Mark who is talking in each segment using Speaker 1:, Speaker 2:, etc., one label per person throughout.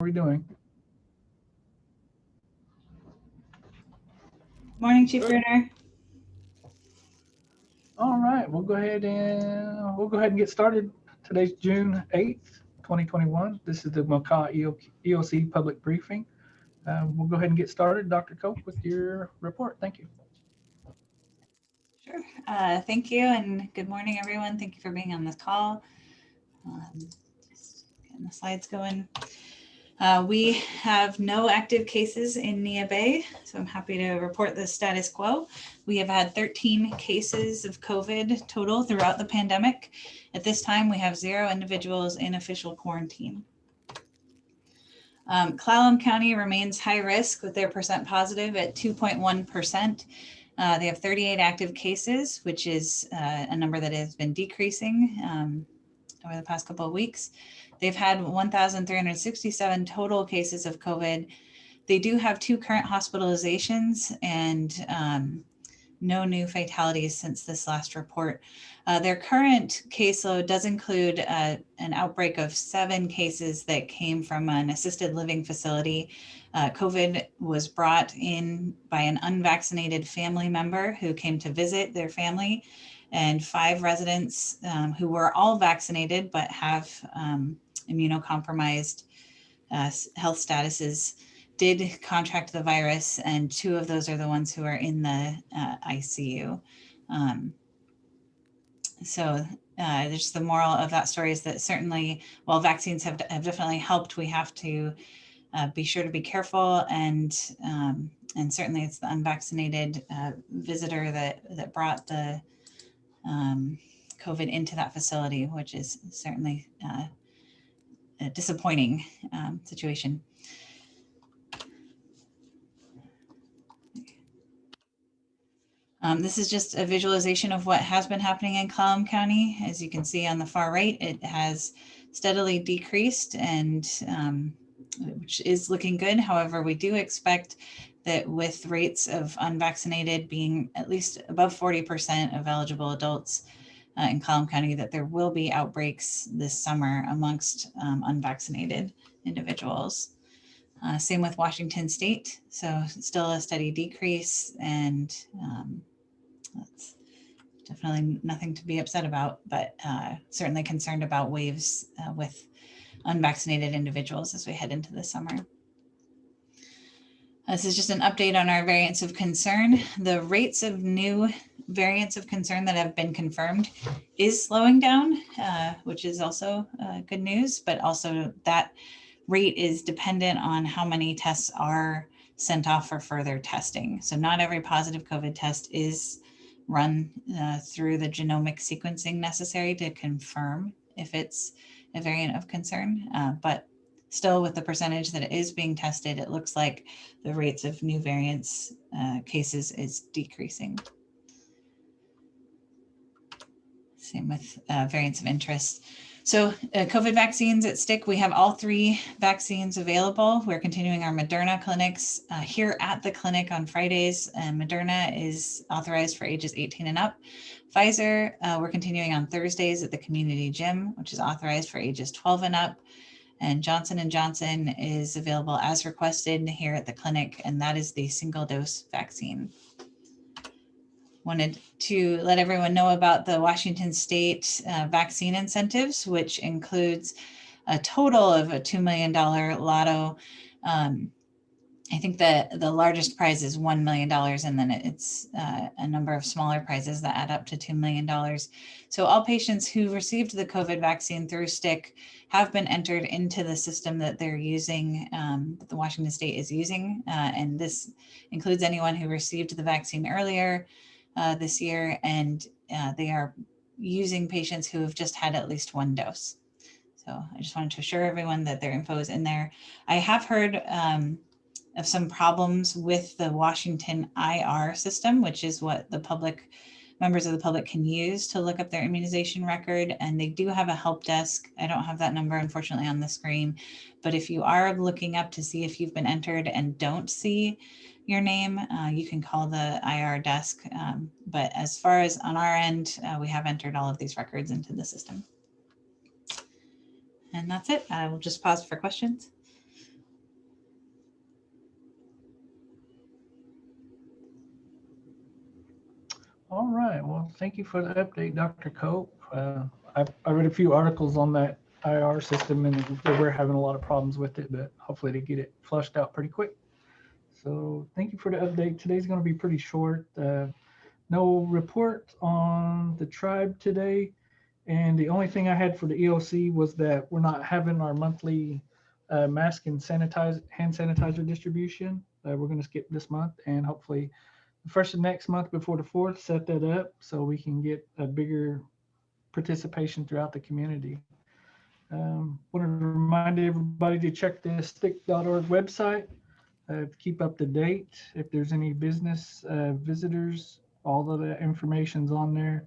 Speaker 1: Are we doing?
Speaker 2: Morning, Chief
Speaker 1: Good.
Speaker 2: Bruner.
Speaker 1: All right, we'll go ahead and get started. Today's June 8th, 2021. This is the Makah EOC public briefing. We'll go ahead and get started. Dr. Cope with your report. Thank you.
Speaker 2: Sure. Thank you, and good morning, everyone. Thank you for being on this call. Just getting the slides going. We have no active cases in Nia Bay, so I'm happy to report the status quo. We have had 13 cases of COVID total throughout the pandemic. At this time, we have 0 individuals in official quarantine. Clallam County remains high risk with their percent positive at 2.1%. They have 38 active cases, which is a number that has been decreasing over the past couple of weeks. They've had 1,367 total cases of COVID. They do have 2 current hospitalizations and no new fatalities since this last report. Their current caseload does include an outbreak of 7 cases that came from an assisted living facility. COVID was brought in by an unvaccinated family member who came to visit their family, and 5 residents who were all vaccinated but have immunocompromised health statuses did contract the virus, and 2 of those are the ones who are in the ICU. So just the moral of that story is that certainly, while vaccines have definitely helped, we have to be sure to be careful, and certainly it's the unvaccinated visitor that brought the COVID into that facility, which is certainly a disappointing situation. This is just a visualization of what has been happening in Clallam County. As you can see on the far right, it has steadily decreased, and which is looking good. However, we do expect that with rates of unvaccinated being at least above 40% of eligible adults in Clallam County, that there will be outbreaks this summer amongst unvaccinated individuals. Same with Washington State, so still a steady decrease, and that's definitely nothing to be upset about, but certainly concerned about waves with unvaccinated individuals as we head into the summer. This is just an update on our variants of concern. The rates of new variants of concern that have been confirmed is slowing down, which is also good news, but also that rate is dependent on how many tests are sent off for further testing. So not every positive COVID test is run through the genomic sequencing necessary to confirm if it's a variant of concern, but still with the percentage that it is being tested, it looks like the rates of new variants cases is decreasing. Same with variants of interest. So COVID vaccines at STIC, we have all 3 vaccines available. We're continuing our Moderna clinics here at the clinic on Fridays. Moderna is authorized for ages 18 and up. Pfizer, we're continuing on Thursdays at the community gym, which is authorized for ages 12 and up. And Johnson & Johnson is available as requested here at the clinic, and that is the single dose vaccine. Wanted to let everyone know about the Washington State vaccine incentives, which includes a total of a $2 million lotto. I think that the largest prize is $1 million, and then it's a number of smaller prizes that add up to $2 million. So all patients who received the COVID vaccine through STIC have been entered into the system that they're using, that the Washington State is using. And this includes anyone who received the vaccine earlier this year, and they are using patients who have just had at least 1 dose. So I just wanted to assure everyone that their info is in there. I have heard of some problems with the Washington IR system, which is what the members of the public can use to look up their immunization record. And they do have a help desk. I don't have that number, unfortunately, on the screen. But if you are looking up to see if you've been entered and don't see your name, you can call the IR desk. But as far as on our end, we have entered all of these records into the system. And that's it. I will just pause for questions.
Speaker 1: All right. Well, thank you for the update, Dr. Cope. I read a few articles on that IR system, and we're having a lot of problems with it, but hopefully they get it flushed out pretty quick. So thank you for the update. Today's going to be pretty short. No report on the tribe today. And the only thing I had for the EOC was that we're not having our monthly mask and hand sanitizer distribution. We're going to skip this month, and hopefully the first of next month before the 4th, set that up so we can get a bigger participation throughout the community. Want to remind everybody to check the stick.org website, keep up to date. If there's any business visitors, all of the information's on there.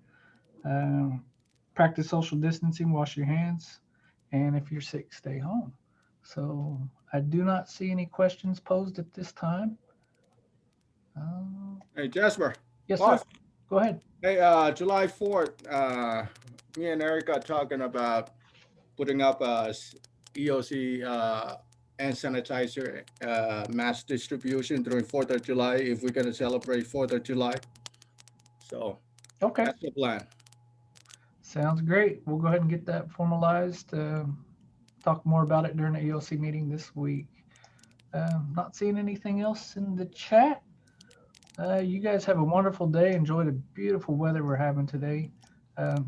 Speaker 1: Practice social distancing, wash your hands, and if you're sick, stay home. So I do not see any questions posed at this time.
Speaker 3: Hey, Jasper.
Speaker 1: Yes,
Speaker 3: Boss.
Speaker 1: sir. Go ahead.
Speaker 3: Hey, July 4th, me and Erica talking about putting up a EOC hand sanitizer mass distribution during 4th of July if we're going to celebrate 4th of July. So
Speaker 1: Okay.
Speaker 3: that's the plan.
Speaker 1: Sounds great. We'll go ahead and get that formalized. Talk more about it during the EOC meeting this week. Not seeing anything else in the chat. You guys have a wonderful day. Enjoy the beautiful weather we're having today.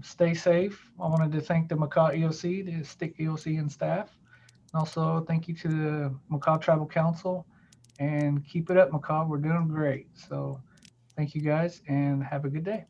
Speaker 1: Stay safe. I wanted to thank the Makah EOC, the Stick EOC and staff. And also thank you to the Makah Tribal Council. And keep it up, Makah. We're doing great. So thank you guys and have a good day.